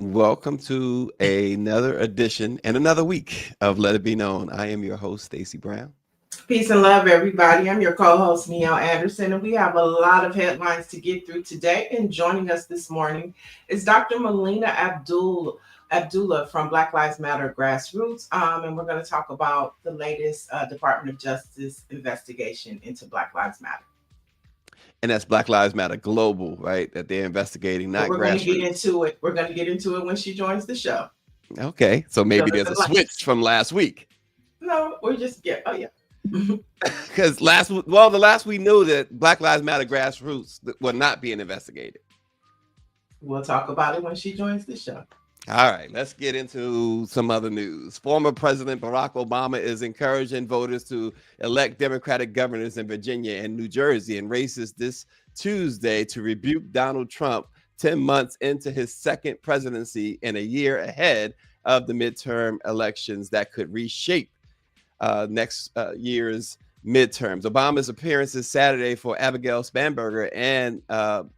Welcome to another edition and another week of Let It Be Known. I am your host, Stacey Brown. Peace and love, everybody. I'm your co-host, Neil Anderson, and we have a lot of headlines to get through today. And joining us this morning is Dr. Melina Abdullah from Black Lives Matter Grassroots, and we're going to talk about the latest Department of Justice investigation into Black Lives Matter. And that's Black Lives Matter Global, right? That they're investigating, But not we're going to get grassroots. into it. We're going to get into it when she joins the show. Okay, so maybe there's a switch from last week. No, we're just oh yeah. Because the last we knew that Black Lives Matter Grassroots were not being investigated. We'll talk about it when she joins the show. All right, let's get into some other news. Former President Barack Obama is encouraging voters to elect Democratic governors in Virginia and New Jersey in races this Tuesday to rebuke Donald Trump 10 months into his second presidency and a year ahead of the midterm elections that could reshape next year's midterms. Obama's appearances Saturday for Abigail Spanberger and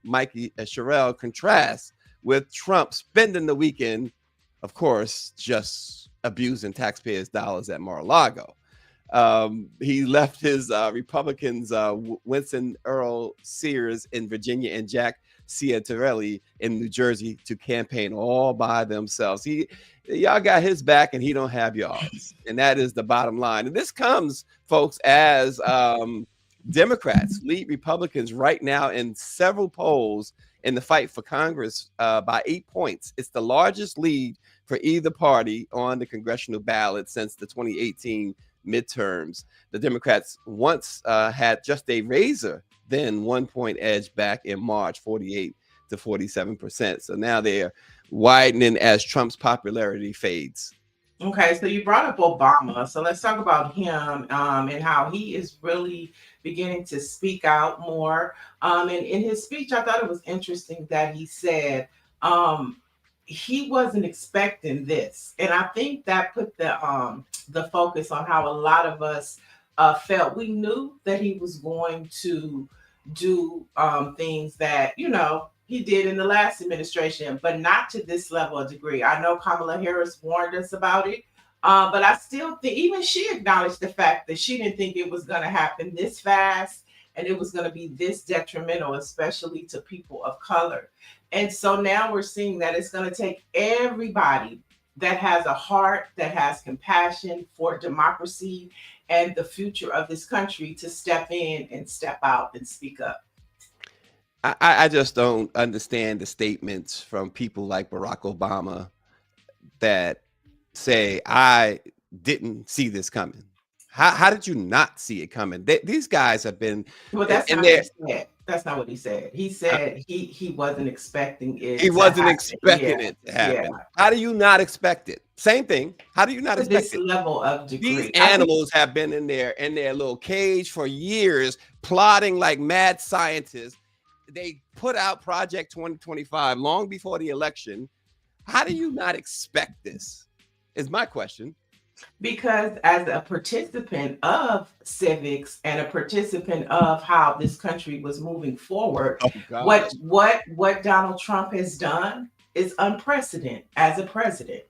Mikey Sherrill contrast with Trump spending the weekend, of course, just abusing taxpayers' dollars at Mar-a-Lago. He left his Republicans, Winston Earl Sears in Virginia and Jack Ciattarelli in New Jersey, to campaign all by themselves. Y'all got his back and he don't have yours. And that is the bottom line. And this comes, folks, as Democrats lead Republicans right now in several polls in the fight for Congress by 8 points. It's the largest lead for either party on the congressional ballot since the 2018 midterms. The Democrats once had just a razor then 1 point edge back in March, 48 to 47%. So now they are widening as Trump's popularity fades. Okay, so you brought up Obama. So let's talk about him and how he is really beginning to speak out more. And in his speech, I thought it was interesting that he said he wasn't expecting this. And I think that put the focus on how a lot of us felt. We knew that he was going to do things that, he did in the last administration, but not to this level of degree. I know Kamala Harris warned us about it, but I still think even she acknowledged the fact that she didn't think it was going to happen this fast and it was going to be this detrimental, especially to people of color. And so now we're seeing that it's going to take everybody that has a heart, that has compassion for democracy and the future of this country to step in and step out and speak up. I just don't understand the statements from people like Barack Obama that say, I didn't see this coming. How did you not see it coming? These guys have been. Well, that's not what he said. That's not what he said. He said he wasn't expecting it. He wasn't expecting it to happen. Yeah. How do you not expect it? Same thing. How do you not expect this level of degree? These animals have been in their little cage for years, plotting like mad scientists. They put out Project 2025 long before the election. How do you not expect this? Is my question. Because as a participant of civics and a participant of how this country was moving forward, what Donald Trump has done is unprecedented as a president.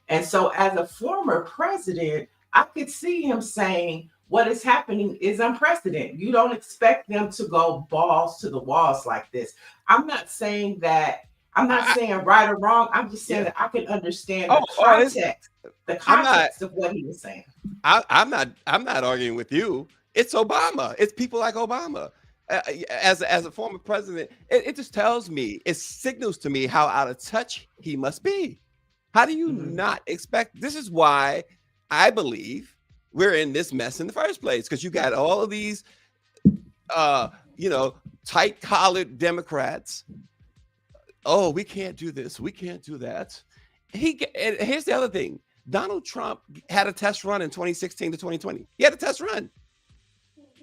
And so as a former president, I could see him saying, what is happening is unprecedented. You don't expect them to go balls to the walls like this. I'm not saying right or wrong. I'm just saying that I can understand the context of what he was saying. I'm not arguing with you. It's Obama. It's people like Obama. As a former president, it just tells me, it signals to me how out of touch he must be. How do you not expect? This is why I believe we're in this mess in the first place, because you got all of these, tight-collared Democrats. Oh, we can't do this. We can't do that. And here's the other thing. Donald Trump had a test run in 2016 to 2020. He had a test run.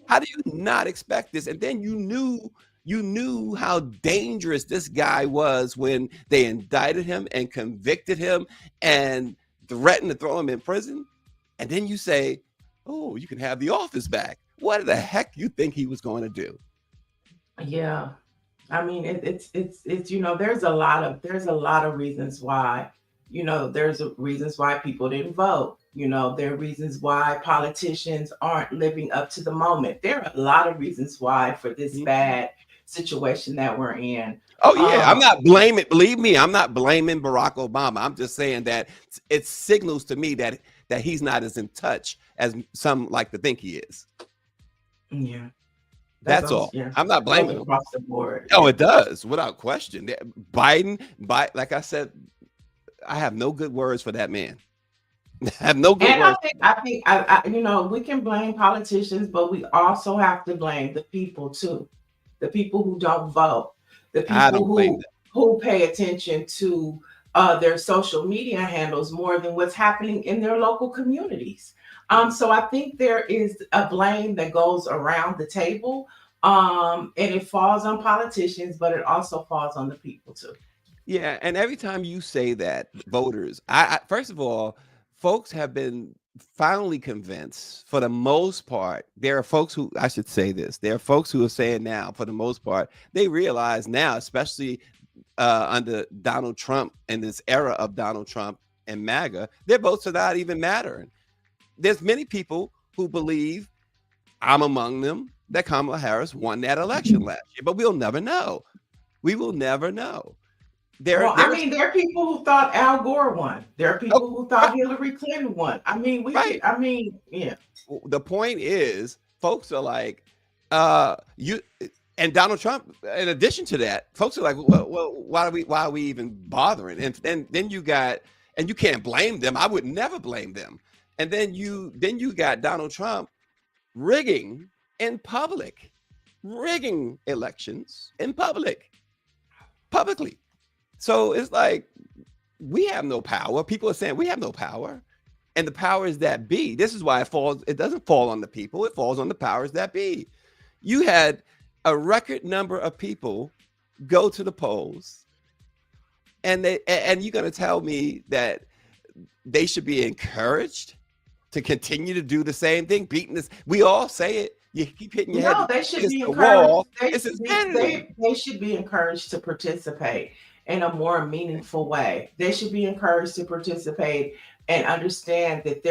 How do you not expect this? And then you knew how dangerous this guy was when they indicted him and convicted him and threatened to throw him in prison. And then you say, oh, you can have the office back. What the heck you think he was going to do? Yeah. I mean, it's there's a lot of reasons why, reasons why people didn't vote. There are reasons why politicians aren't living up to the moment. There are a lot of reasons why for this Mhm. bad situation that we're in. Oh yeah, I'm Um, not blaming. Believe me, I'm not blaming Barack Obama. I'm just saying that it signals to me that he's not as in touch as some like to think he is. yeah, that That's goes, all. yeah, I'm not that goes blaming him. across the board. Oh, Yeah. it does, without question. Like I said, I have no good words for that man. I have no good And words. we can blame politicians, but we also have to blame the people too. The people who don't vote, the I people don't blame them. who pay attention to their social media handles more than what's happening in their local communities. So I think there is a blame that goes around the table, and it falls on politicians, but it also falls on the people too. Yeah, and every time you say that, voters, I first of all, folks have been finally convinced for the most part. There are folks who I should say this. There are folks who are saying now, for the most part, they realize now, especially under Donald Trump and this era of Donald Trump and MAGA, their votes are not even mattering. There's many people who believe, I'm among them, that Kamala Harris won that election last year, but we'll never know. We will never know. Well, I There's mean, there are people who thought Al Gore won. There are oh, people who right, thought Hillary Clinton won. I mean, right. yeah. The point is, folks are like, you and Donald Trump. In addition to that, folks are like, well, why are we even bothering? And then you got, and you can't blame them. I would never blame them. And then you got Donald Trump rigging in public, rigging elections in publicly. So it's like we have no power. People are saying we have no power. And the powers that be, this is why it doesn't fall on the people, it falls on the powers that be. You had a record number of people go to the polls, and you're going to tell me that they should be encouraged to continue to do the same thing, beating this. We all say it. You keep hitting your head No, they should against be the encouraged. wall. It's insanity. They should be encouraged to participate in a more meaningful way. They should be encouraged to participate and understand that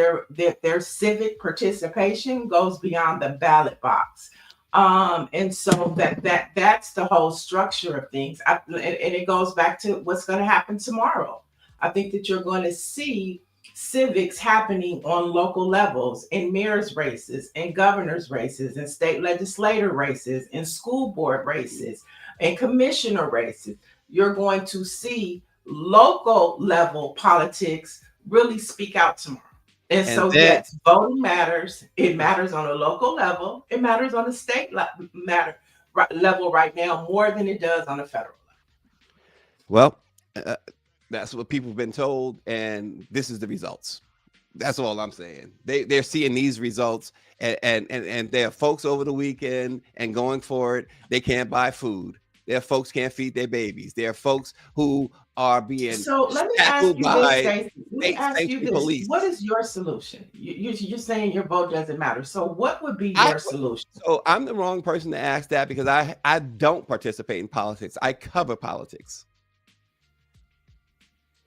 their civic participation goes beyond the ballot box. And so that's the whole structure of things. And it goes back to what's going to happen tomorrow. I think that you're going to see civics happening on local levels in mayor's races, in governor's races, in state legislator races, in school board races, in commissioner races. You're going to see local level politics really speak out tomorrow. And And so, then, yes, voting matters. It matters on a local level. It matters on the level right now more than it does on the federal well, uh, that's what people have been told, and this is the results. That's all I'm saying. They're seeing these results, and there are folks over the weekend and going for it. They can't buy food. There are folks can't feed their babies. There are folks who are being So let me ask shackled you this, by Stacey. Let me state ask you sanctioned this. What police. is your solution? You're saying your vote doesn't matter. So what would be I your solution? so I'm the wrong person to ask that because I don't participate in politics. I cover politics.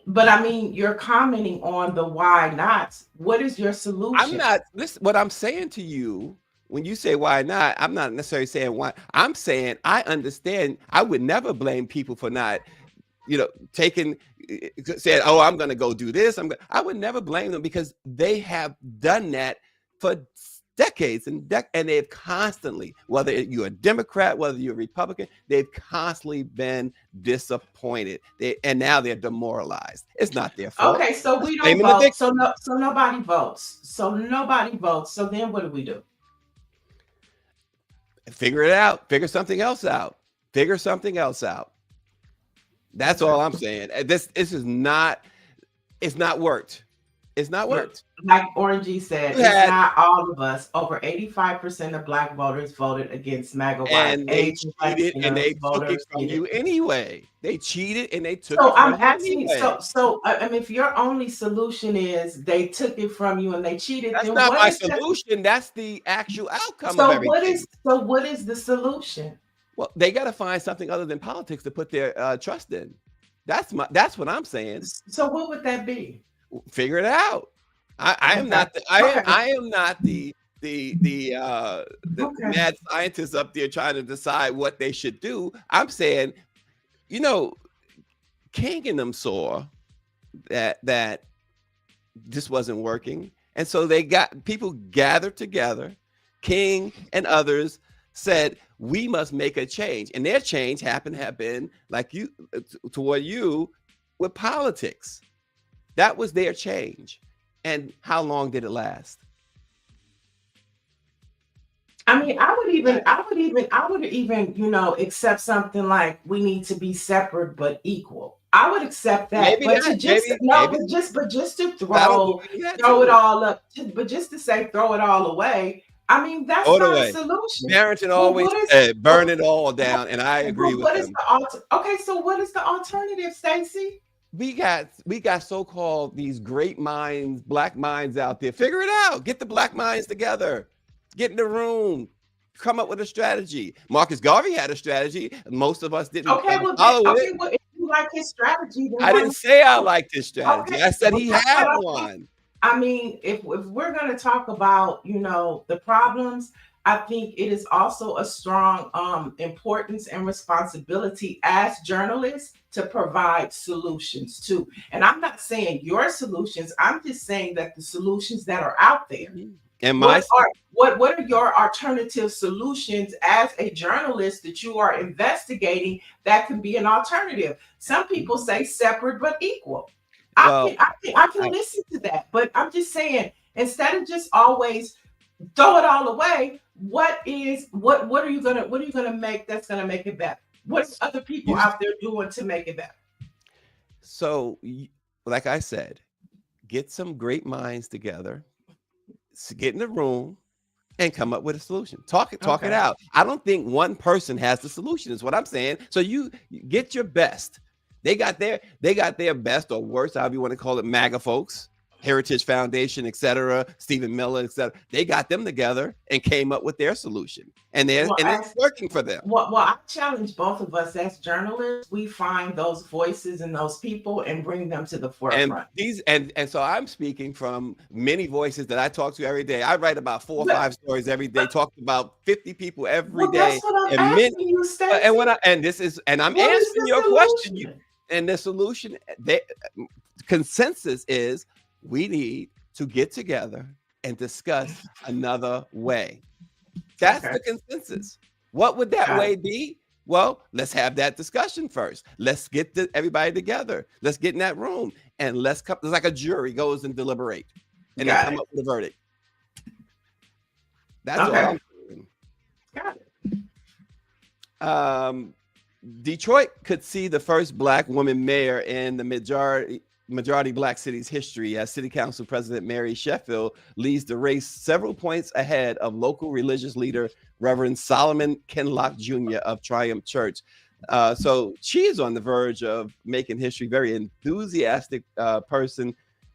But I mean, you're commenting on the why nots. What is your I'm solution? not listen what I'm saying to you when you say why not, I'm not necessarily saying why. I'm saying I understand. I would never blame people for not, taking said, "Oh, I'm going to go do this." I would never blame them because they have done that for decades and they've constantly, whether you're a Democrat, whether you're a Republican, they've constantly been disappointed. And now they're demoralized. It's not their fault. Okay, so That's we don't blaming the vote. victim. So nobody votes. So nobody votes. So then what do we do? Figure it out. Figure something else out. Figure something else out. That's Okay. all I'm saying. This is not. It's not worked. It's not Look, worked. like Orangey said, You it's had not all of us. Over 85% of Black voters voted against MAGA white. and they Asian cheated and Latino they took it voters from did it. you anyway. They cheated and they took So it I'm from you asking, anyway. I mean, if your only solution is they took it from you and they cheated, That's then not what my is the solution. That's the actual outcome of everything. so what is the solution? Well, they got to find something other than politics to put their trust in. That's what I'm saying. So what would that be? Figure it out. I am Okay. not the I am Okay. I am not the Okay. mad scientist up there trying to decide what they should do. I'm saying, you know, King and them saw that this wasn't working, and so they got people gathered together. King and others said we must make a change, and their change happened to have been like you toward you with politics. That was their change. And how long did it last? I mean, I would even, accept something like we need to be separate but equal. I would accept that, Maybe but that, to just no, maybe but just to I don't believe that throw it too. all up, but just to say throw it all away. I mean, that's All the not a way. solution. Barrington Well, always what is said, what, burn it all what, down. And I agree with what is him. the okay? So what is the alternative, Stacey? We got so-called these great minds, black minds out there. Figure it out. Get the black minds together. Get in the room. Come up with a strategy. Marcus Garvey had a strategy. Most of us didn't Okay, well, then, follow it. okay, well, if you like his strategy, then I why didn't not? say I liked his strategy. Okay, I said well, he that's had what I'm saying. one. I mean, if we're going to talk about, the problems, I think it is also a strong importance and responsibility as journalists to provide solutions too. And I'm not saying your solutions, I'm just saying that the solutions that are out there. And my What are your alternative solutions as a journalist that you are investigating that can be an alternative? Some people say separate but equal. I well, can I can I can I, listen to that, but I'm just saying instead of just always throw it all away, what are you gonna make that's gonna make it better? What's other people you out there doing to make it better? so like I said, get some great minds together, get in the room, and come up with a solution. Talk it Okay. out. I don't think one person has the solution, is what I'm saying. So you get your best. They got their best or worst, however you want to call it, MAGA folks, Heritage Foundation, etc., Stephen Miller, etc. They got them together and came up with their solution. And Well, it's working for them. I challenge both of us as journalists. We find those voices and those people and bring them to the And forefront. these and so I'm speaking from many voices that I talk to every day. I write about 4 or 5 But, stories every day, but talk to about 50 people every well, day. that's what I'm And many asking you, and Stacey. I'm What is answering the your question. solution? And the solution, consensus is we need to get together and discuss another way. That's Okay, the consensus. What would that got way it. be? Well, let's have that discussion first. Let's get everybody together. Let's get in that room and let's come. It's like a jury goes and deliberate and then Got come it. up with a verdict. That's all Okay, I'm saying. got it. Um, Detroit could see the first black woman mayor in the majority black city's history, as City Council President Mary Sheffield leads the race several points ahead of local religious leader Reverend Solomon Kinlock Jr. of Triumph Church. So she is on the verge of making history. Very enthusiastic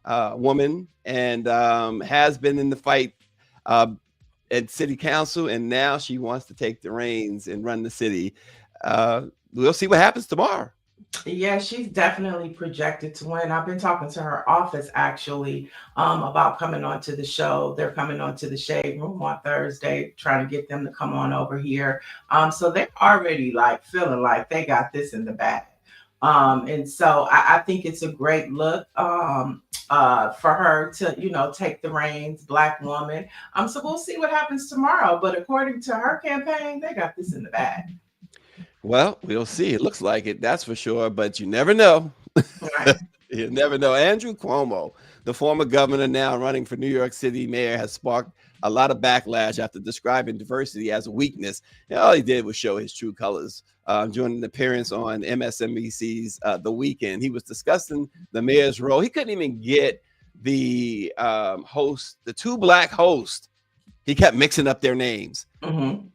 woman, and has been in the fight uh, at City Council, and now she wants to take the reins and run the city. We'll see what happens tomorrow. Yeah, she's definitely projected to win. I've been talking to her office actually about coming on to the show. They're coming on to the Shade Room on Thursday, trying to get them to come on over here. So they're already like feeling like they got this in the bag. And so I think it's a great look for her to, take the reins, black woman. So we'll see what happens tomorrow. But according to her campaign, they got this in the bag. Well, we'll see. It looks like it, that's for sure, but you never know. Right. You never know. Andrew Cuomo, the former governor now running for New York City mayor, has sparked a lot of backlash after describing diversity as a weakness. And all he did was show his true colors. During an appearance on MSNBC's The Weekend, he was discussing the mayor's role. He couldn't even get the the two black hosts. He kept mixing up their names. Mm-hmm.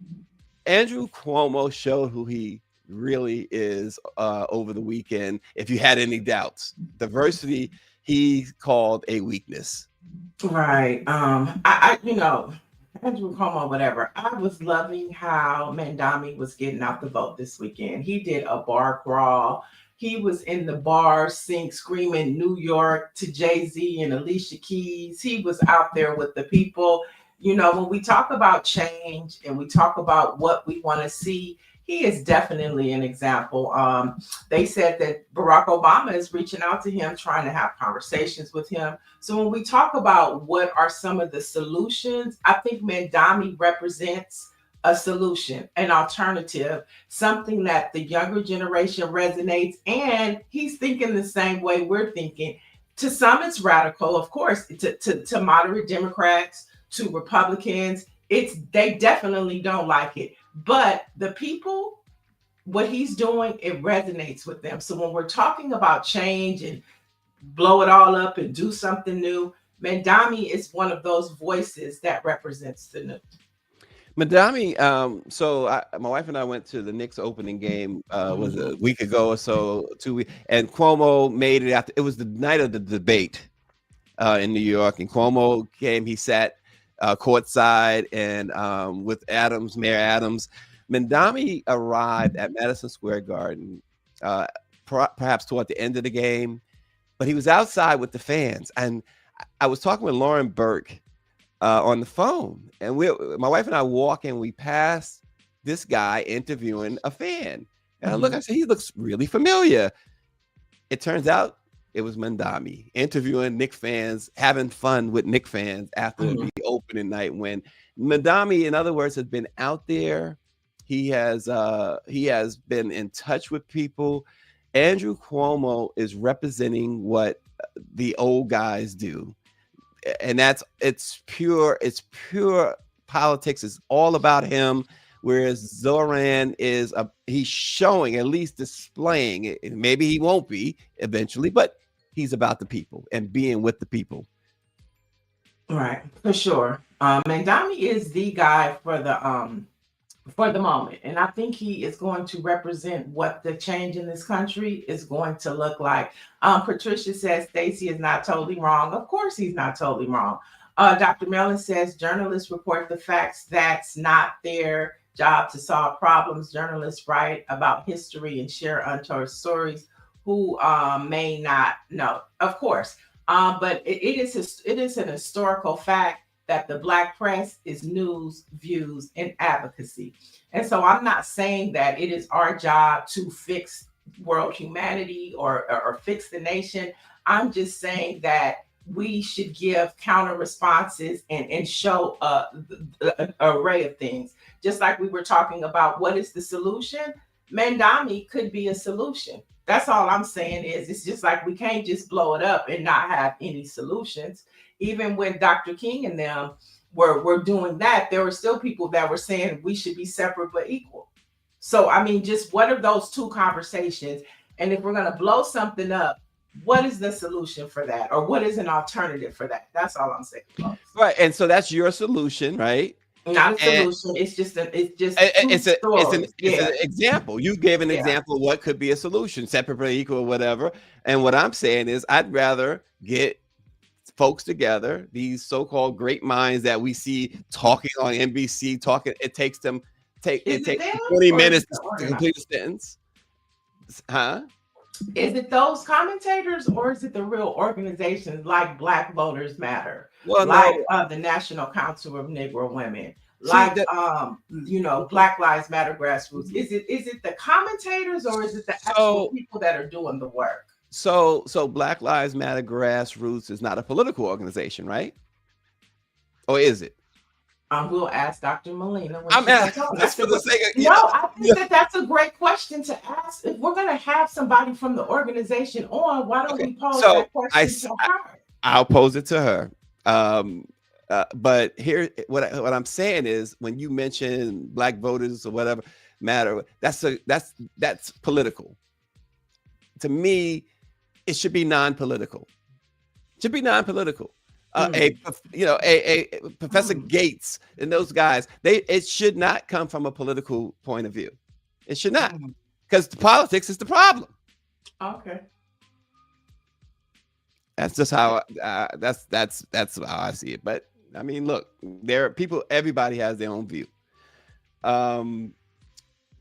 Andrew Cuomo showed who he really is over the weekend. If you had any doubts, diversity he called a weakness. Right. I Andrew Cuomo, whatever. I was loving how Mandami was getting out the vote this weekend. He did a bar crawl. He was in the bar screaming New York to Jay-Z and Alicia Keys. He was out there with the people. You know, when we talk about change and we talk about what we want to see, he is definitely an example. They said that Barack Obama is reaching out to him, trying to have conversations with him. So when we talk about what are some of the solutions, I think Mandami represents a solution, an alternative, something that the younger generation resonates, and he's thinking the same way we're thinking. To some, it's radical, of course. To moderate Democrats, to Republicans, it's they definitely don't like it. But the people, what he's doing, it resonates with them. So when we're talking about change and blow it all up and do something new, Mandami is one of those voices that represents the new. Madami, my wife and I went to the Knicks opening game was a Mhm. week ago or so, 2 weeks, and Cuomo made it after. It was the night of the debate in New York, and Cuomo came. He sat courtside and with Adams, Mayor Adams. Mandami arrived at Madison Square Garden, uh, perhaps toward the end of the game, but he was outside with the fans. And I was talking with Lauren Burke on the phone, and my wife and I walk and we pass this guy interviewing a fan. And I Mhm. said, he looks really familiar. It turns out it was Mandami interviewing Nick fans, having fun with Nick fans after Mhm. the opening night when Mandami, in other words, has been out there. He has been in touch with people. Andrew Cuomo is representing what the old guys do, and it's pure politics. It's all about him. Whereas Zoran he's showing, at least displaying it. Maybe he won't be eventually, but he's about the people and being with the people. Right, for sure. Mandami is the guy for the moment, and I think he is going to represent what the change in this country is going to look like. Patricia says Stacey is not totally wrong. Of course, he's not totally wrong. Dr. Mellon says journalists report the facts. That's not their job to solve problems. Journalists write about history and share untold stories. Who may not know, of course, but it is an historical fact that the Black press is news, views, and advocacy. And so I'm not saying that it is our job to fix world humanity or fix the nation. I'm just saying that we should give counter responses and show an array of things. Just like we were talking about, what is the solution? Mandami could be a solution. That's all I'm saying is it's just like we can't just blow it up and not have any solutions. Even when Dr. King and them were doing that, there were still people that were saying we should be separate but equal. So I mean, just what are those two conversations? And if we're gonna blow something up, what is the solution for that? Or what is an alternative for that? That's all I'm saying, folks. Right, and so that's your solution, right? Not a And solution. It's just two it's an stories. Yeah, example. You gave an yeah. example of what could be a solution, separate but equal, or whatever. And what I'm saying is, I'd rather get folks together, these so-called great minds that we see talking on NBC, talking. It Is it takes them 20 or is minutes it the to organizer? complete a sentence, huh? Is it those commentators or is it the real organizations like Black Voters Matter, Well, like no. the National Council of Negro Women, See like that. Black Lives Matter grassroots? Is it the commentators or is it the actual So people that are doing the work? so Black Lives Matter grassroots is not a political organization, right? Or is it? We'll ask Dr. Molina when I'm she comes on. just That's for a the great. sake of No, I think yeah. that that's a great question to ask. If we're going to have somebody from the organization on, why don't Okay, we pose so that question to her? I'll pose it to her. Um, but here, what I'm saying is, when you mention Black voters or whatever matter, that's political. To me, it should be non-political. It should be non-political. Mm, A Professor mm, Gates and those guys, it should not come from a political point of view. It should not, mm. because the politics is the problem. Okay. That's just how that's how I see it. But I mean, look, there are people. Everybody has their own view. Um,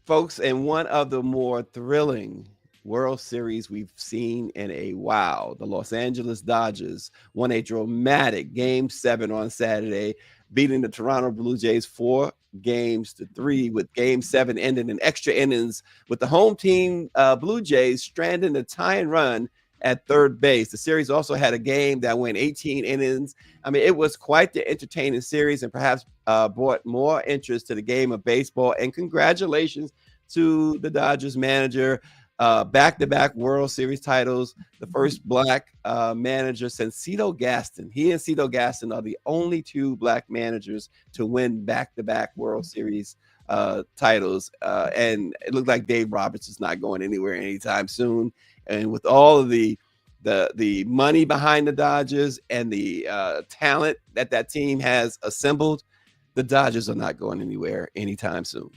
Folks, and one of the more thrilling World Series we've seen in a while, the Los Angeles Dodgers won a dramatic Game 7 on Saturday, beating the Toronto Blue Jays 4 games to 3, with Game 7 ending in extra innings, with the home team Blue Jays stranding a tying run at third base. The series also had a game that went 18 innings. I mean, it was quite the entertaining series, and perhaps brought more interest to the game of baseball. And congratulations to the Dodgers manager, back-to-back World Series titles, the first black manager since Cito Gaston. He and Cito Gaston are the only two black managers to win back-to-back World Series titles. And it looked like Dave Roberts is not going anywhere anytime soon. And with all of the money behind the Dodgers and the talent that team has assembled, the Dodgers are not going anywhere anytime soon.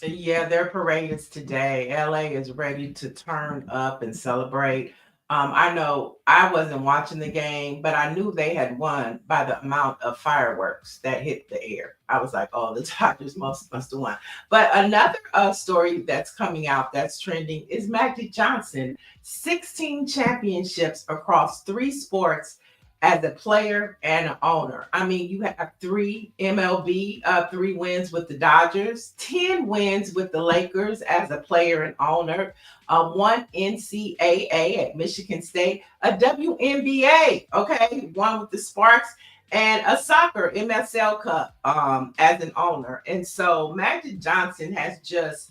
Yeah, their parade is today. LA is ready to turn up and celebrate. I know I wasn't watching the game, but I knew they had won by the amount of fireworks that hit the air. I was like, oh, the Dodgers must have won. But another story that's coming out that's trending is Magic Johnson, 16 championships across 3 sports as a player and an owner. I mean, you have 3 MLB, 3 wins with the Dodgers, 10 wins with the Lakers as a player and owner, 1 NCAA at Michigan State, a WNBA, okay, 1 with the Sparks, and a soccer MSL Cup as an owner. And so Magic Johnson has just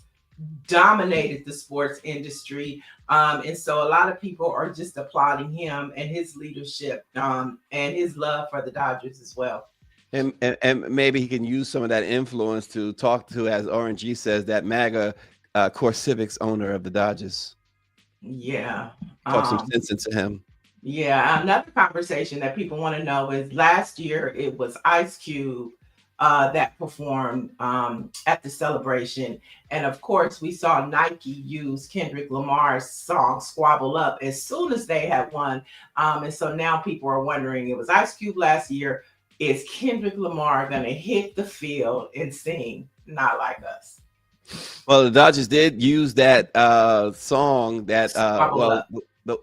dominated the sports industry. And so a lot of people are just applauding him and his leadership and his love for the Dodgers as well. And maybe he can use some of that influence to talk to, as RNG says, that MAGA Core Civics owner of the Dodgers. Yeah. Talk some Um, sense into him. Yeah, another conversation that people want to know is last year it was Ice Cube that performed at the celebration. And of course, we saw Nike use Kendrick Lamar's song Squabble Up as soon as they had won. And so now people are wondering, it was Ice Cube last year. Is Kendrick Lamar going to hit the field and sing Not Like Us? Well, the Dodgers did use that song that Squabble Up.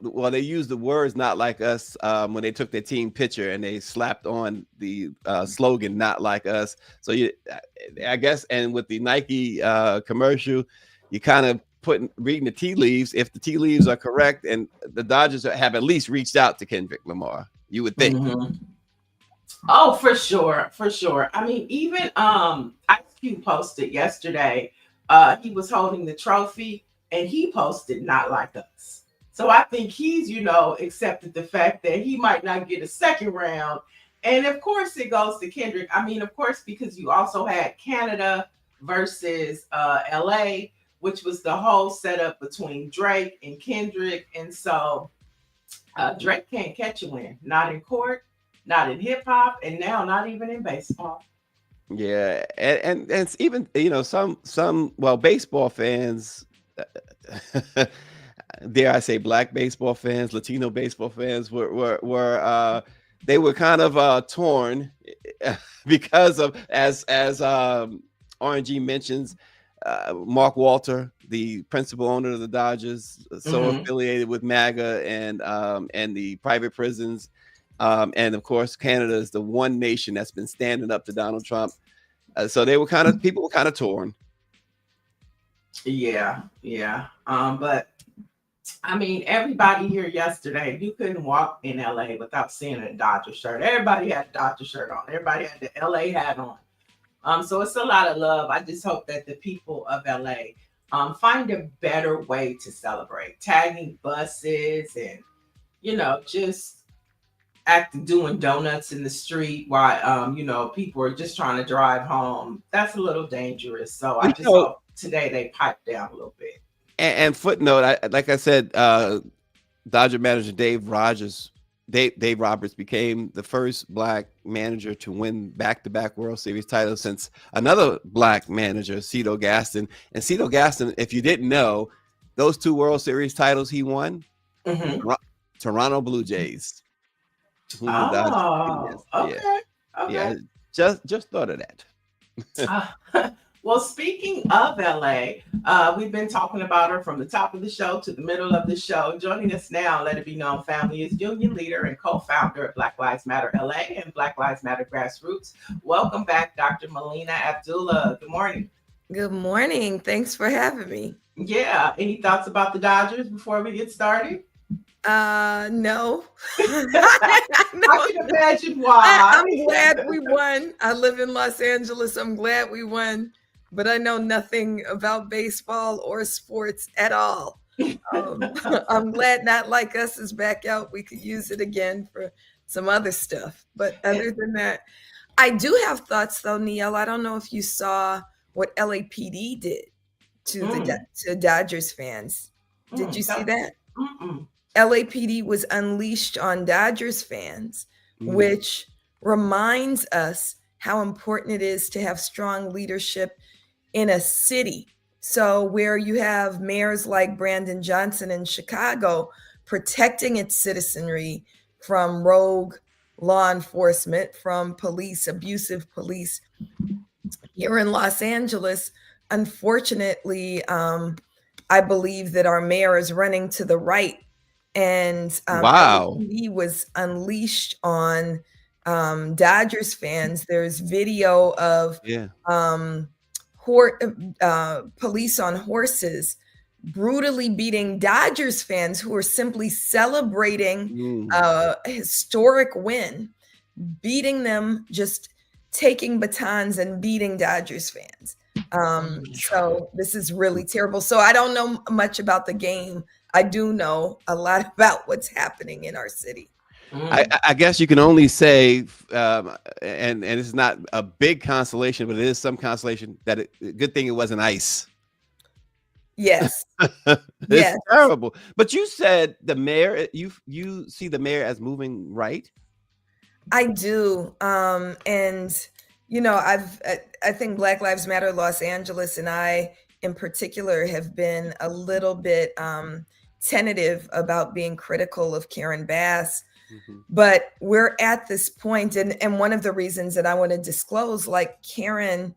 well, they used the words "Not Like Us" when they took their team picture, and they slapped on the slogan "Not Like Us." So I guess, and with the Nike commercial, you kind of reading the tea leaves. If the tea leaves are correct, and the Dodgers have at least reached out to Kendrick Lamar, you would think. Mhm. Oh, for sure, for sure. I mean, even Ice Cube posted yesterday. He was holding the trophy, and he posted "Not Like Us." So I think he's, accepted the fact that he might not get a second round. And of course, it goes to Kendrick. I mean, of course, because you also had Canada versus LA, which was the whole setup between Drake and Kendrick. And so Drake can't catch a win, not in court, not in hip hop, and now not even in baseball. Yeah, and it's even some baseball fans, dare I say, black baseball fans, Latino baseball fans were they were kind of torn because of, as RNG mentions, Mark Walter, the principal owner of the Dodgers, so Mhm. affiliated with MAGA and the private prisons. And of course, Canada is the one nation that's been standing up to Donald Trump. So people were kind of torn. Yeah, yeah. But I mean, everybody here yesterday, you couldn't walk in LA without seeing a Dodger shirt. Everybody had a Dodger shirt on. Everybody had the LA hat on. So it's a lot of love. I just hope that the people of LA find a better way to celebrate, tagging buses and just doing donuts in the street while people are just trying to drive home. That's a little dangerous. So I Well, just hope today they pipe down a little bit. and footnote, like I said, Dodger manager Dave Roberts became the first black manager to win back-to-back World Series titles since another black manager, Cito Gaston. And Cito Gaston, if you didn't know, those 2 World Series titles he won, Hmm. Toronto Blue Jays, who the Dodgers beat Oh, against. Yeah. okay. Okay. Yeah, just thought of that. Uh, well, speaking of LA, we've been talking about her from the top of the show to the middle of the show. Joining us now, let it be known, family, is union leader and co-founder of Black Lives Matter LA and Black Lives Matter Grassroots. Welcome back, Dr. Melina Abdullah. Good morning. Good morning. Thanks for having me. Yeah. Any thoughts about the Dodgers before we get started? No. I No, can imagine why. I'm glad we won. I live in Los Angeles. I'm glad we won, but I know nothing about baseball or sports at all. Um, I'm glad Not Like Us is back out. We could use it again for some other stuff. But other than that, I do have thoughts though, Neil. I don't know if you saw what LAPD did to Mm, to Dodgers fans. Did you see tell- that? mm-mm. LAPD was unleashed on Dodgers fans, Mm. which reminds us how important it is to have strong leadership in a city. So, where you have mayors like Brandon Johnson in Chicago protecting its citizenry from rogue law enforcement, from police, abusive police, here in Los Angeles, unfortunately, I believe that our mayor is running to the right, and Wow. LAPD was unleashed on Dodgers fans. There's video of Yeah. um, police on horses brutally beating Dodgers fans who are simply celebrating Mm. a historic win, beating them, just taking batons and beating Dodgers fans. So this is really terrible. So I don't know much about the game. I do know a lot about what's happening in our city. Mm. I guess you can only say, and it's not a big consolation, but it is some consolation that good thing it wasn't ice. Yes, It's yes, terrible. But you said the mayor, you see the mayor as moving right. I do. And I think Black Lives Matter Los Angeles and I in particular have been a little bit tentative about being critical of Karen Bass. Mhm. But we're at this point, and one of the reasons that I want to disclose, like Karen,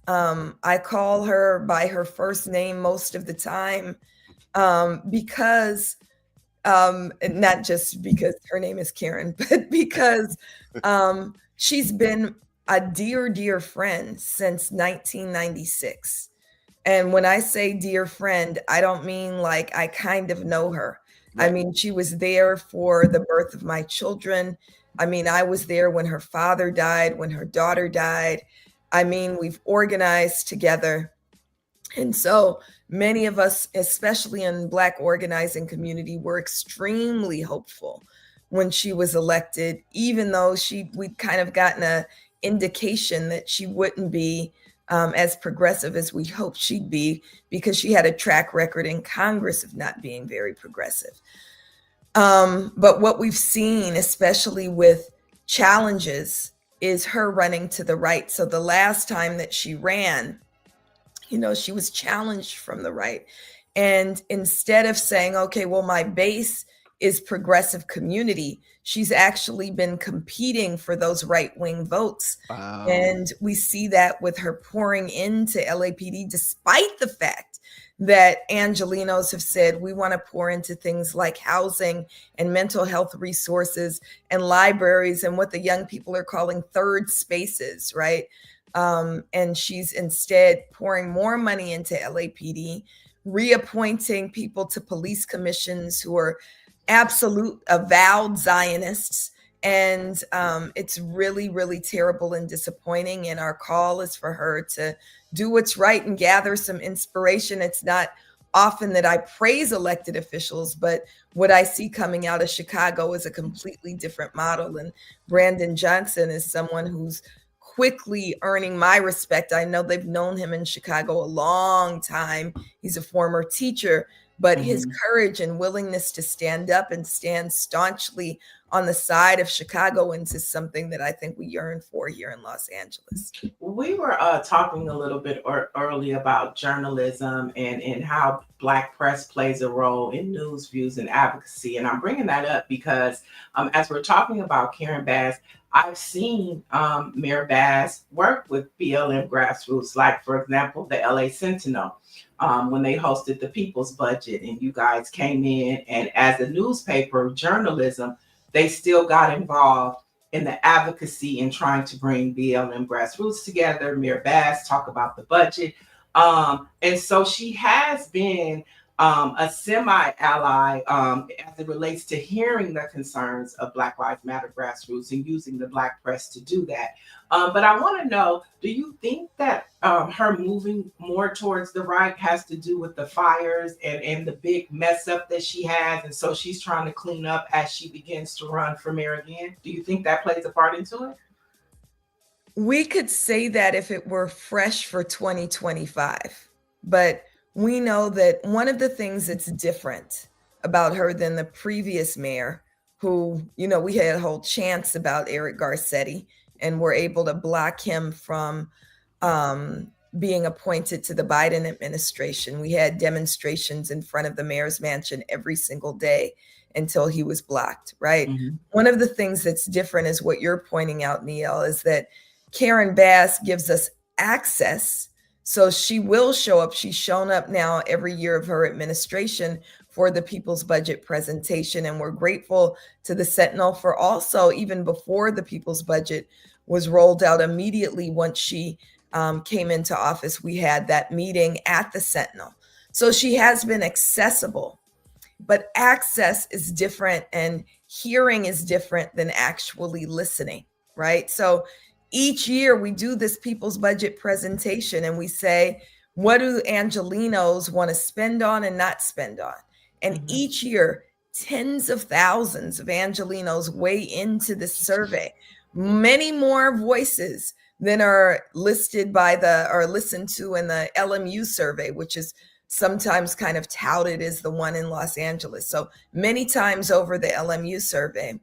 I call her by her first name most of the time, because not just because her name is Karen, but because she's been a dear, dear friend since 1996. And when I say dear friend, I don't mean like I kind of know her. I Right. mean, she was there for the birth of my children. I mean, I was there when her father died, when her daughter died. I mean, we've organized together. And so many of us, especially in Black organizing community, were extremely hopeful when she was elected, even though we'd kind of gotten a indication that she wouldn't be as progressive as we hoped she'd be, because she had a track record in Congress of not being very progressive. But what we've seen, especially with challenges, is her running to the right. So the last time that she ran, she was challenged from the right. And instead of saying, okay, well, my base is progressive community, she's actually been competing for those right wing votes. Wow. And we see that with her pouring into LAPD, despite the fact that Angelinos have said we want to pour into things like housing and mental health resources and libraries and what the young people are calling third spaces, right? And she's instead pouring more money into LAPD, reappointing people to police commissions who are absolute avowed Zionists. And it's really, really terrible and disappointing. And our call is for her to do what's right and gather some inspiration. It's not often that I praise elected officials, but what I see coming out of Chicago is a completely different model. And Brandon Johnson is someone who's quickly earning my respect. I know they've known him in Chicago a long time. He's a former teacher, but his Mhm. courage and willingness to stand up and stand staunchly on the side of Chicagoans is something that I think we yearn for here in Los Angeles. We were talking a little bit early about journalism and how Black press plays a role in news, views, and advocacy. And I'm bringing that up because as we're talking about Karen Bass, I've seen Mayor Bass work with BLM grassroots, like, for example, the LA Sentinel. When they hosted the People's Budget, and you guys came in, and as a newspaper, journalism, they still got involved in the advocacy and trying to bring BLM grassroots together. Mayor Bass talk about the budget. And so she has been a semi-ally as it relates to hearing the concerns of Black Lives Matter grassroots and using the Black press to do that. But I want to know, do you think that her moving more towards the right has to do with the fires and the big mess up that she has? And so she's trying to clean up as she begins to run for mayor again. Do you think that plays a part into it? We could say that if it were fresh for 2025, but we know that one of the things that's different about her than the previous mayor, who, we had a whole chance about Eric Garcetti and were able to block him from being appointed to the Biden administration. We had demonstrations in front of the mayor's mansion every single day until he was blocked, right? Mm-hmm. One of the things that's different is what you're pointing out, Neil, is that Karen Bass gives us access. So she will show up. She's shown up now every year of her administration for the People's Budget presentation. And we're grateful to the Sentinel for also, even before the People's Budget was rolled out, immediately once she came into office, we had that meeting at the Sentinel. So she has been accessible, but access is different and hearing is different than actually listening, right? So each year we do this People's Budget presentation and we say, what do Angelenos want to spend on and not spend on? And each year, tens of thousands of Angelenos weigh into the survey, many more voices than are listed by or listened to in the LMU survey, which is sometimes kind of touted as the one in Los Angeles. So many times over the LMU survey.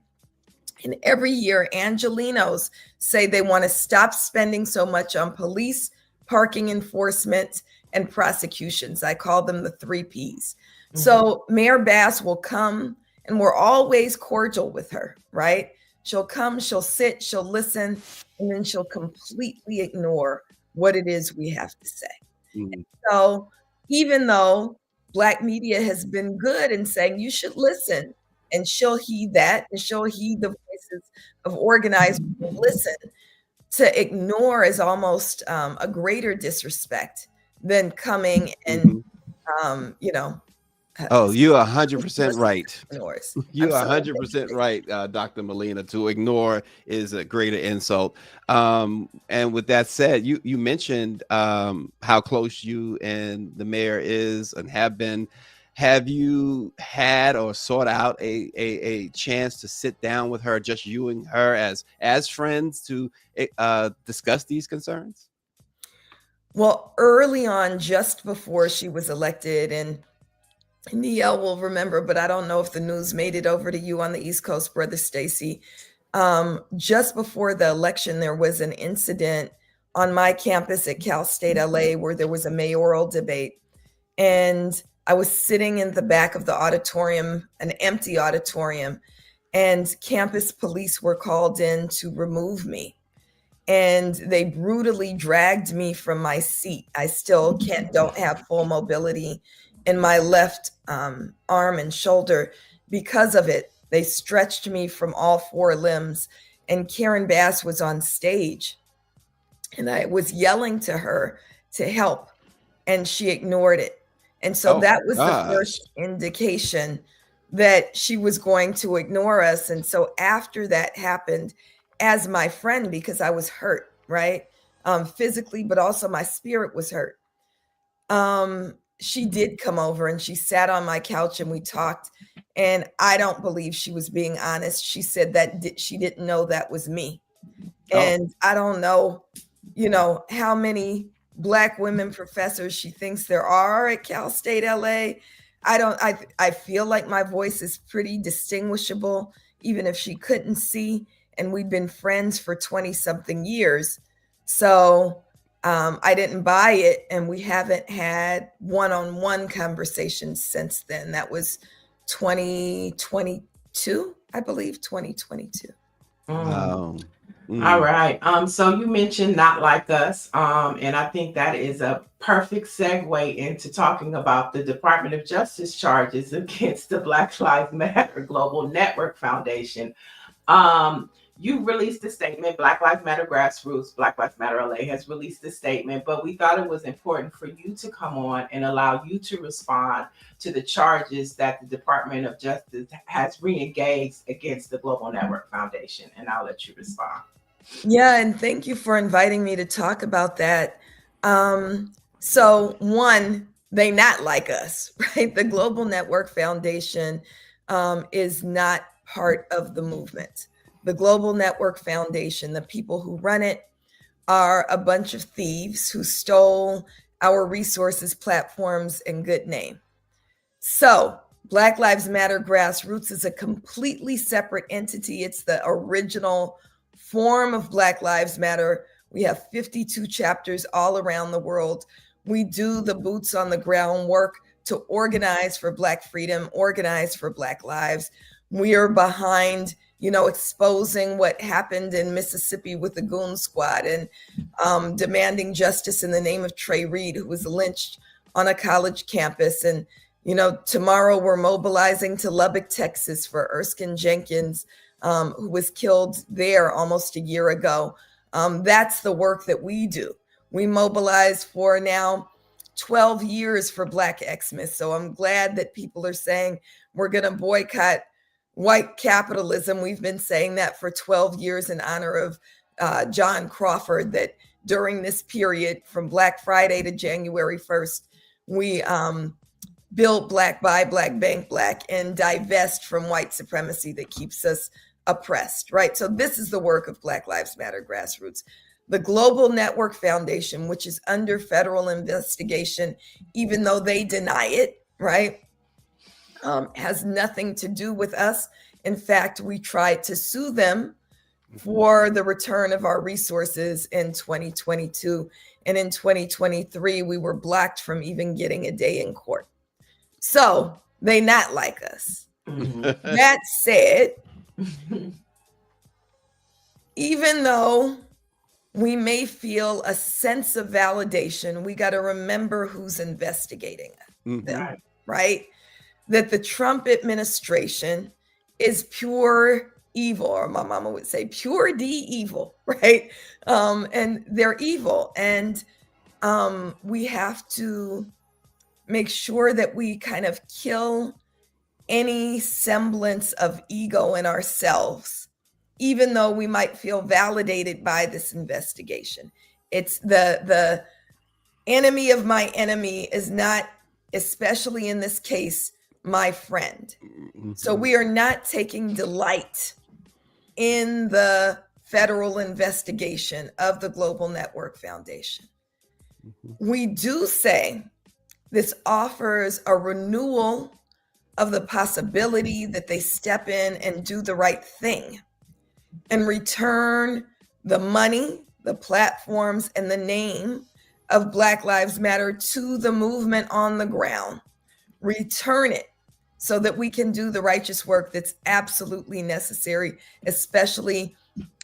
And every year, Angelenos say they want to stop spending so much on police, parking enforcement, and prosecutions. I call them the 3 Ps. Mm-hmm. So Mayor Bass will come, and we're always cordial with her, right? She'll come, she'll sit, she'll listen, and then she'll completely ignore what it is we have to say. Mm-hmm. So even though Black media has been good in saying you should listen, and she'll heed that, and she'll heed the voices of organized listen, to ignore is almost a greater disrespect than coming and, Oh, you're 100% right. You're Absolutely. 100% right, Dr. Molina. To ignore is a greater insult. And with that said, you mentioned how close you and the mayor is and have been. Have you had or sought out a chance to sit down with her, just you and her as friends, to discuss these concerns? Well, early on, just before she was elected, and Neil will remember, but I don't know if the news made it over to you on the East Coast, Brother Stacy. Just before the election, there was an incident on my campus at Cal State LA where there was a mayoral debate. And I was sitting in the back of the auditorium, an empty auditorium, and campus police were called in to remove me. And they brutally dragged me from my seat. I still don't have full mobility in my left arm and shoulder because of it. They stretched me from all 4 limbs, and Karen Bass was on stage, and I was yelling to her to help, and she ignored it. And so that was the first indication that she was going to ignore us. And so after that happened, as my friend, because I was hurt, right? Physically, but also my spirit was hurt. She did come over and she sat on my couch and we talked. And I don't believe she was being honest. She said that she didn't know that was me. And I don't know, how many Black women professors she thinks there are at Cal State LA. I feel like my voice is pretty distinguishable even if she couldn't see. And we've been friends for 20 something years. So I didn't buy it, and we haven't had one-on-one conversations since then. That was 2022, I believe, 2022. Wow. All right. So you mentioned Not Like Us. And I think that is a perfect segue into talking about the Department of Justice charges against the Black Lives Matter Global Network Foundation. You released a statement. Black Lives Matter Grassroots, Black Lives Matter LA has released a statement, but we thought it was important for you to come on and allow you to respond to the charges that the Department of Justice has re-engaged against the Global Network Foundation. And I'll let you respond. Yeah, and thank you for inviting me to talk about that. So one, they not like us, right? The Global Network Foundation is not part of the movement. The Global Network Foundation, the people who run it, are a bunch of thieves who stole our resources, platforms, and good name. So Black Lives Matter Grassroots is a completely separate entity. It's the original form of Black Lives Matter. We have 52 chapters all around the world. We do the boots on the ground work to organize for Black freedom, organize for Black lives. We are behind, exposing what happened in Mississippi with the Goon Squad, and demanding justice in the name of Trey Reed, who was lynched on a college campus. And, tomorrow we're mobilizing to Lubbock, Texas for Erskine Jenkins, who was killed there almost a year ago. That's the work that we do. We mobilize for now 12 years for Black Xmas. So I'm glad that people are saying we're going to boycott white capitalism. We've been saying that for 12 years in honor of John Crawford, that during this period from Black Friday to January 1st, we build Black, buy Black, bank Black, and divest from white supremacy that keeps us oppressed, right? So this is the work of Black Lives Matter Grassroots. The Global Network Foundation, which is under federal investigation, even though they deny it, right, has nothing to do with us. In fact, we tried to sue them for the return of our resources in 2022. And in 2023, we were blocked from even getting a day in court. So they not like us. That said, even though we may feel a sense of validation, we got to remember who's investigating them, right? That the Trump administration is pure evil, or my mama would say pure D evil, right? And they're evil. And we have to make sure that we kind of kill any semblance of ego in ourselves, even though we might feel validated by this investigation. It's the enemy of my enemy is not, especially in this case, my friend. So we are not taking delight in the federal investigation of the Global Network Foundation. We do say this offers a renewal of the possibility that they step in and do the right thing and return the money, the platforms, and the name of Black Lives Matter to the movement on the ground. Return it so that we can do the righteous work that's absolutely necessary, especially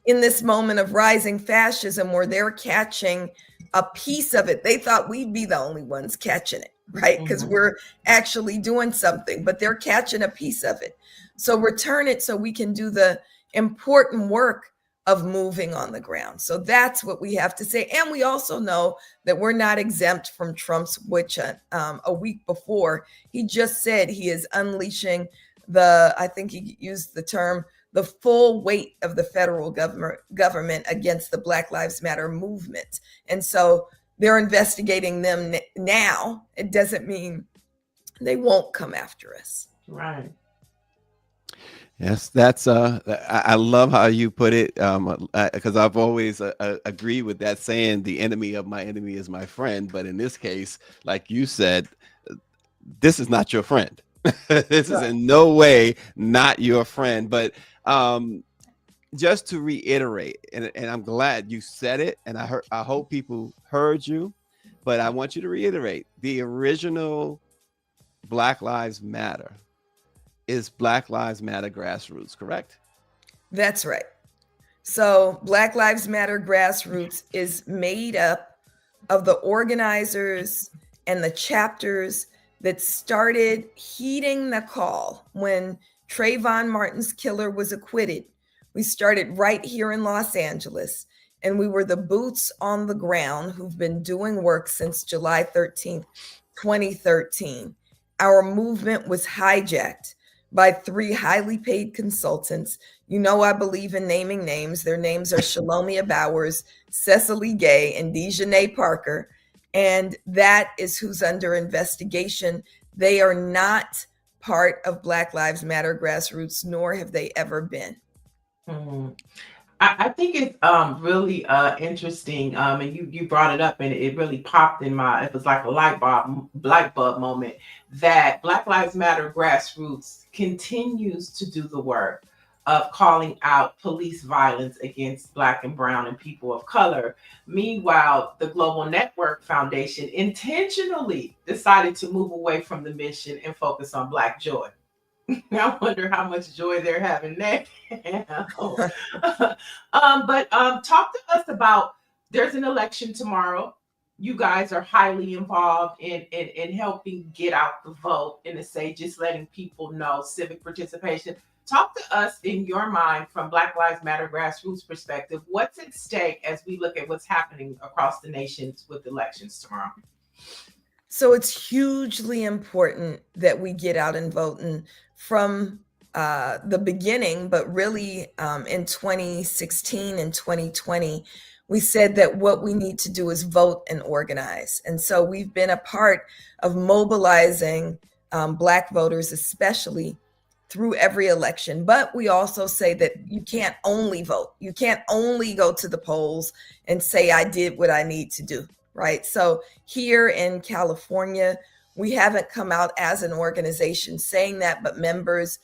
in this moment of rising fascism where they're catching a piece of it. They thought we'd be the only ones catching it, right? Because we're actually doing something, but they're catching a piece of it. So return it so we can do the important work of moving on the ground. So that's what we have to say. And we also know that we're not exempt from Trump's witch hunt. A week before, he just said he is unleashing I think he used the term, the full weight of the federal government against the Black Lives Matter movement. And so they're investigating them now. It doesn't mean they won't come after us. Right. Yes, that's I love how you put it, because I've always agreed with that saying, the enemy of my enemy is my friend. But in this case, like you said, this is not your friend. This is in no way not your friend. But Um, just to reiterate, and I'm glad you said it, and I hope people heard you, but I want you to reiterate the original Black Lives Matter is Black Lives Matter grassroots, correct? That's right. So Black Lives Matter grassroots is made up of the organizers and the chapters that started heeding the call when Trayvon Martin's killer was acquitted. We started right here in Los Angeles, and we were the boots on the ground who've been doing work since July 13th, 2013. Our movement was hijacked by 3 highly paid consultants. You know, I believe in naming names. Their names are Shalomia Bowers, Cecily Gay, and Dejanay Parker. And that is who's under investigation. They are not part of Black Lives Matter grassroots, nor have they ever been. Mhm. I think it's really interesting, and you brought it up, and it really popped in my. It was like a light bulb moment that Black Lives Matter grassroots continues to do the work of calling out police violence against Black and Brown and people of color. Meanwhile, the Global Network Foundation intentionally decided to move away from the mission and focus on Black joy. I wonder how much joy they're having now. But talk to us about there's an election tomorrow. You guys are highly involved in helping get out the vote and to say just letting people know civic participation. Talk to us in your mind from Black Lives Matter grassroots perspective. What's at stake as we look at what's happening across the nation with elections tomorrow? So it's hugely important that we get out and vote. And from the beginning, but really in 2016 and 2020, we said that what we need to do is vote and organize. And so we've been a part of mobilizing Black voters, especially through every election. But we also say that you can't only vote. You can't only go to the polls and say, I did what I need to do. Right. So here in California, we haven't come out as an organization saying that, but members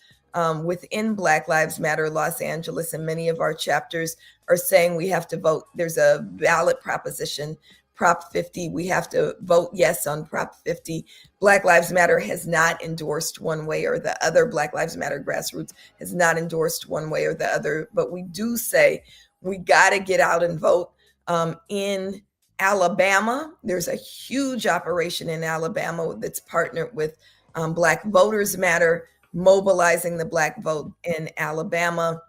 within Black Lives Matter Los Angeles and many of our chapters are saying we have to vote. There's a ballot proposition, Prop 50. We have to vote yes on Prop 50. Black Lives Matter has not endorsed one way or the other. Black Lives Matter grassroots has not endorsed one way or the other. But we do say we got to get out and vote. In Alabama, there's a huge operation in Alabama that's partnered with Black Voters Matter, mobilizing the Black vote in Alabama.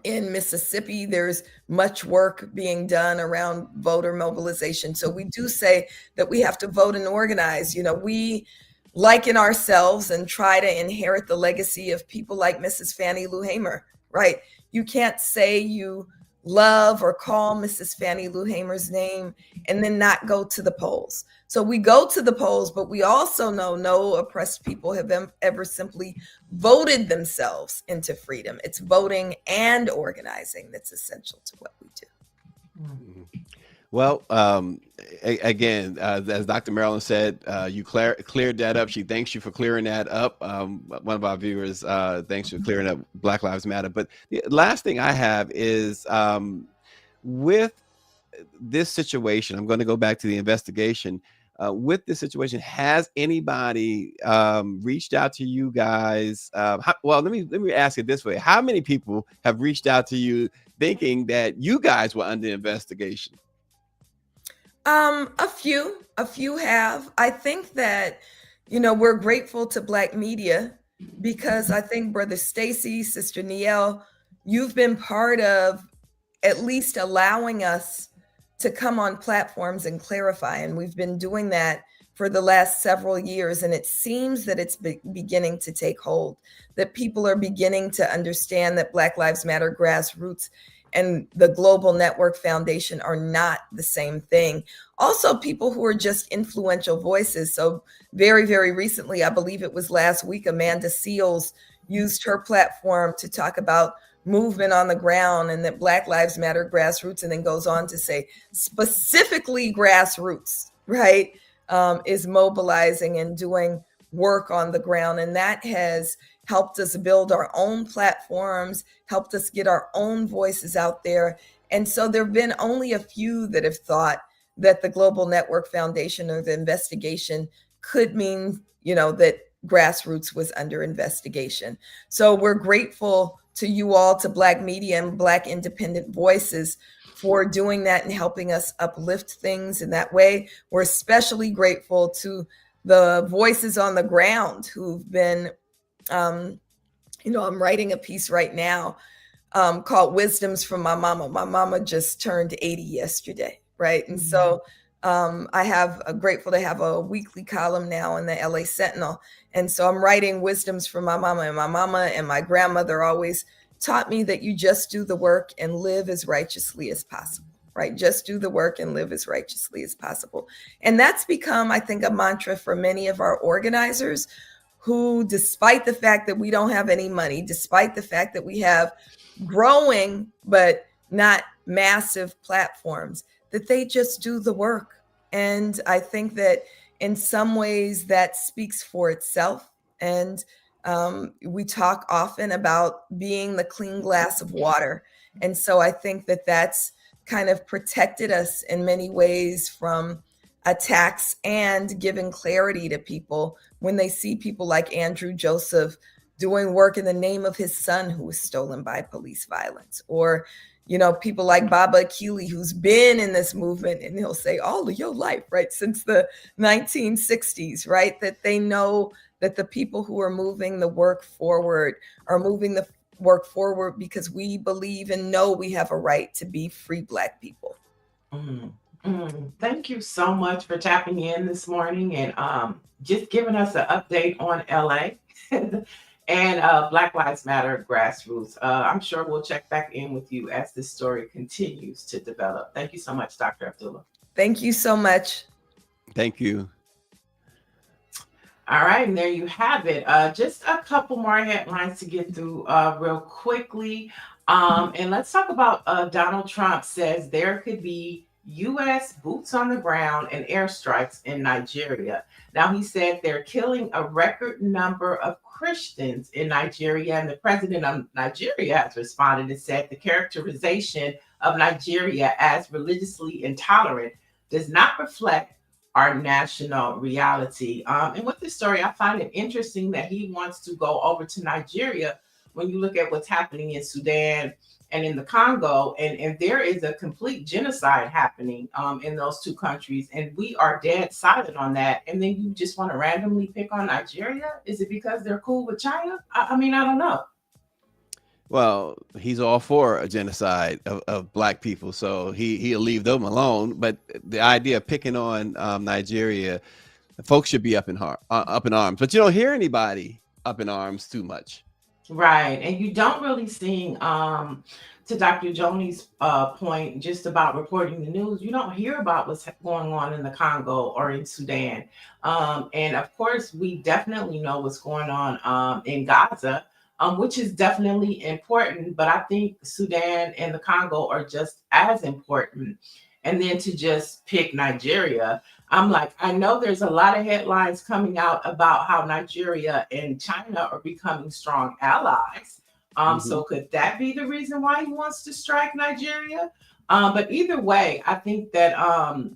In Mississippi, there's much work being done around voter mobilization. So we do say that we have to vote and organize. You know, we liken ourselves and try to inherit the legacy of people like Mrs. Fannie Lou Hamer, right? You can't say you love or call Mrs. Fannie Lou Hamer's name and then not go to the polls. So we go to the polls, but we also know no oppressed people have ever simply voted themselves into freedom. It's voting and organizing that's essential to what we do. Well, again, as Dr. Marilyn said, you cleared that up. She thanks you for clearing that up. One of our viewers thanks for clearing up Black Lives Matter. But the last thing I have is with this situation, I'm going to go back to the investigation. With this situation, has anybody reached out to you guys? Well, let me ask it this way: how many people have reached out to you thinking that you guys were under investigation? A few have. I think that, you know, we're grateful to Black media because I think Brother Stacy, Sister Nielle, you've been part of at least allowing us to come on platforms and clarify. And we've been doing that for the last several years. And it seems that it's beginning to take hold, that people are beginning to understand that Black Lives Matter grassroots and the Global Network Foundation are not the same thing. Also, people who are just influential voices. So very, very recently, I believe it was last week, Amanda Seales used her platform to talk about movement on the ground and that Black Lives Matter grassroots, and then goes on to say specifically grassroots, right, is mobilizing and doing work on the ground. And that has helped us build our own platforms, helped us get our own voices out there. And so there have been only a few that have thought that the Global Network Foundation or the investigation could mean, that grassroots was under investigation. So we're grateful to you all, to Black media and Black independent voices, for doing that and helping us uplift things in that way. We're especially grateful to the voices on the ground who've been, I'm writing a piece right now called Wisdoms from My Mama. My mama just turned 80 yesterday, right? And so I have grateful to have a weekly column now in the LA Sentinel. And so I'm writing Wisdoms from My Mama. And my mama and my grandmother always taught me that you just do the work and live as righteously as possible, right? Just do the work and live as righteously as possible. And that's become, I think, a mantra for many of our organizers who, despite the fact that we don't have any money, despite the fact that we have growing but not massive platforms, that they just do the work. And I think that in some ways that speaks for itself. And we talk often about being the clean glass of water. And so I think that that's kind of protected us in many ways from attacks and giving clarity to people when they see people like Andrew Joseph doing work in the name of his son who was stolen by police violence, or people like Baba Akili, who's been in this movement, and he'll say all of your life, right, since the 1960s, right, that they know that the people who are moving the work forward are moving the work forward because we believe and know we have a right to be free Black people. Thank you so much for tapping in this morning and just giving us an update on LA and Black Lives Matter grassroots. I'm sure we'll check back in with you as this story continues to develop. Thank you so much, Dr. Abdullah. Thank you so much. Thank you. All right, and there you have it. Just a couple more headlines to get through real quickly. And let's talk about Donald Trump says there could be U.S. boots on the ground and airstrikes in Nigeria. Now, he said they're killing a record number of Christians in Nigeria, and the president of Nigeria has responded and said the characterization of Nigeria as religiously intolerant does not reflect our national reality. And with this story, I find it interesting that he wants to go over to Nigeria when you look at what's happening in Sudan and in the Congo, and there is a complete genocide happening in those two countries, and we are dead silent on that. And then you just want to randomly pick on Nigeria? Is it because they're cool with China? I mean, I don't know. Well, he's all for a genocide of Black people, so he'll leave them alone. But the idea of picking on Nigeria, folks should be up in arms. But you don't hear anybody up in arms too much. Right. And you don't really see, to Dr. Joni's point, just about reporting the news, you don't hear about what's going on in the Congo or in Sudan. And of course, we definitely know what's going on in Gaza, which is definitely important. But I think Sudan and the Congo are just as important. And then to just pick Nigeria, I'm like, I know there's a lot of headlines coming out about how Nigeria and China are becoming strong allies. So could that be the reason why he wants to strike Nigeria? But either way, I think that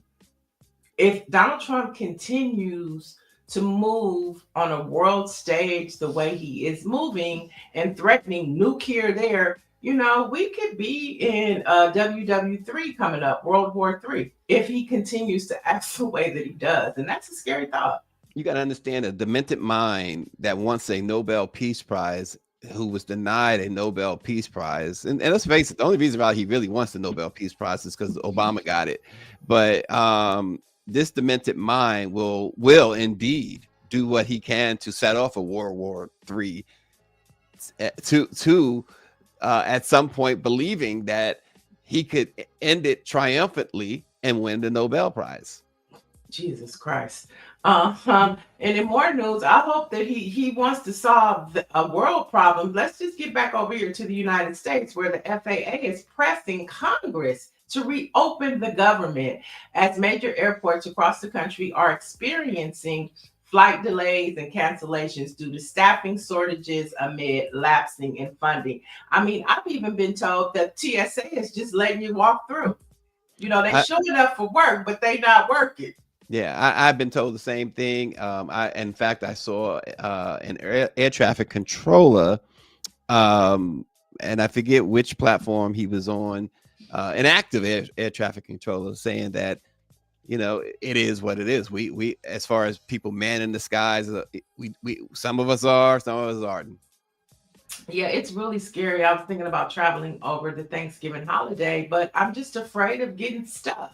if Donald Trump continues to move on a world stage the way he is moving and threatening nuclear there, we could be in WW3 coming up, World War III, if he continues to act the way that he does. And that's a scary thought. You got to understand a demented mind that wants a Nobel Peace Prize, who was denied a Nobel Peace Prize. And let's face it, the only reason why he really wants the Nobel Peace Prize is because Obama got it. But this demented mind will indeed do what he can to set off a World War III to at some point believing that he could end it triumphantly and win the Nobel Prize. Jesus Christ. And in more news, I hope that he wants to solve a world problem. Let's just get back over here to the United States, where the FAA is pressing Congress to reopen the government as major airports across the country are experiencing flight delays and cancellations due to staffing shortages amid lapsing in funding. I mean, I've even been told that TSA is just letting you walk through. You know, they showing up for work, but they not working. Yeah, I've been told the same thing. In fact, I saw an air traffic controller, and I forget which platform he was on, an active air traffic controller, saying that, you know, it is what it is. We as far as people manning the skies, we some of us are, some of us aren't. Yeah, it's really scary. I was thinking about traveling over the Thanksgiving holiday, but I'm just afraid of getting stuck.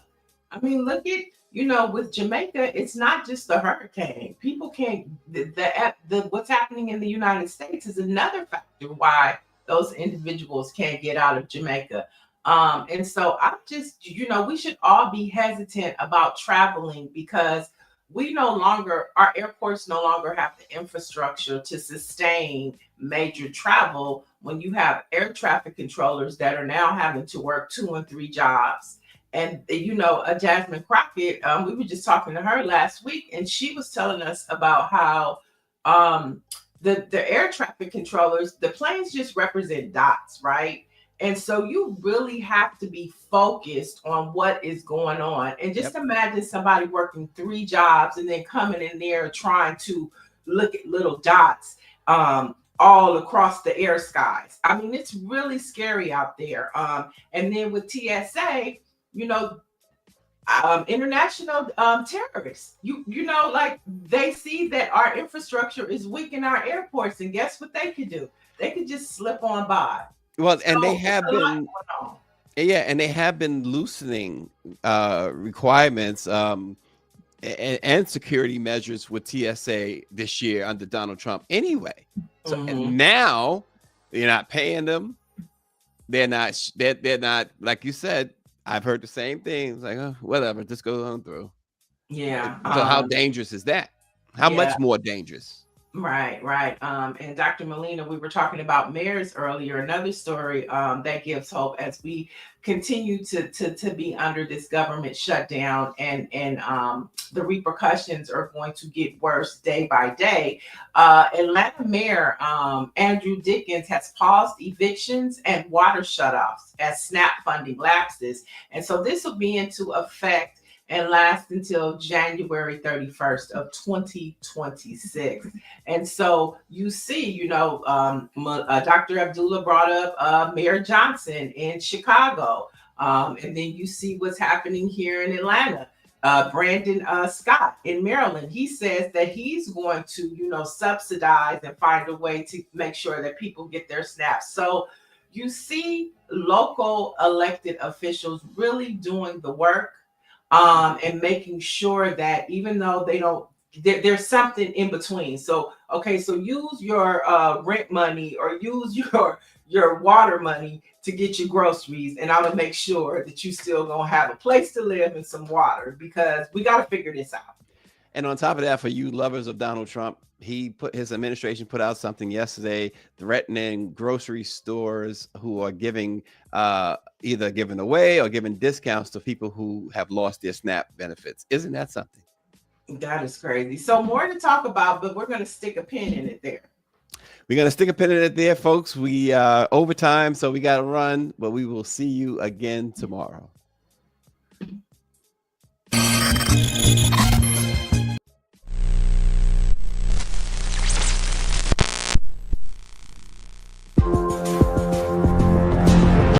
I mean, look at, with Jamaica, it's not just the hurricane. People can't the what's happening in the United States is another factor why those individuals can't get out of Jamaica. And so I'm just, we should all be hesitant about traveling because our airports no longer have the infrastructure to sustain major travel when you have air traffic controllers that are now having to work 2 and 3 jobs. And Jasmine Crockett, we were just talking to her last week, and she was telling us about how the air traffic controllers, the planes just represent dots, right? And so you really have to be focused on what is going on. And just imagine somebody working 3 jobs and then coming in there trying to look at little dots all across the air skies. I mean, it's really scary out there. And then with TSA, international terrorists, like they see that our infrastructure is weak in our airports, and guess what they could do? They could just slip on by. Well, So and they have there's a lot been, going on. yeah, and they have been loosening requirements and security measures with TSA this year under Donald Trump anyway. So and now you're not paying them. They're not, like you said. I've heard the same things, like, oh, whatever, just go on through. Yeah. So how dangerous is that? How much more dangerous? Right. And Dr. Molina, we were talking about mayors earlier. Another story that gives hope as we continue to be under this government shutdown, and the repercussions are going to get worse day by day. Atlanta Mayor Andrew Dickens has paused evictions and water shutoffs as SNAP funding lapses, and so this will be into effect and last until January 31st of 2026. And so you see, Dr. Abdullah brought up Mayor Johnson in Chicago. And then you see what's happening here in Atlanta. Brandon Scott in Maryland, he says that he's going to, subsidize and find a way to make sure that people get their snaps. So you see local elected officials really doing the work. And making sure that even though they don't, there's something in between. So, okay, so use your rent money or use your water money to get your groceries, and I'm gonna make sure that you still gonna have a place to live and some water, because we got to figure this out. And on top of that, for you lovers of Donald Trump, his administration put out something yesterday threatening grocery stores who are giving either giving away or giving discounts to people who have lost their SNAP benefits. Isn't that something? That is crazy. So more to talk about, but we're going to stick a pin in it there. We're going to stick a pin in it there, folks. We overtime, so we got to run, but we will see you again tomorrow.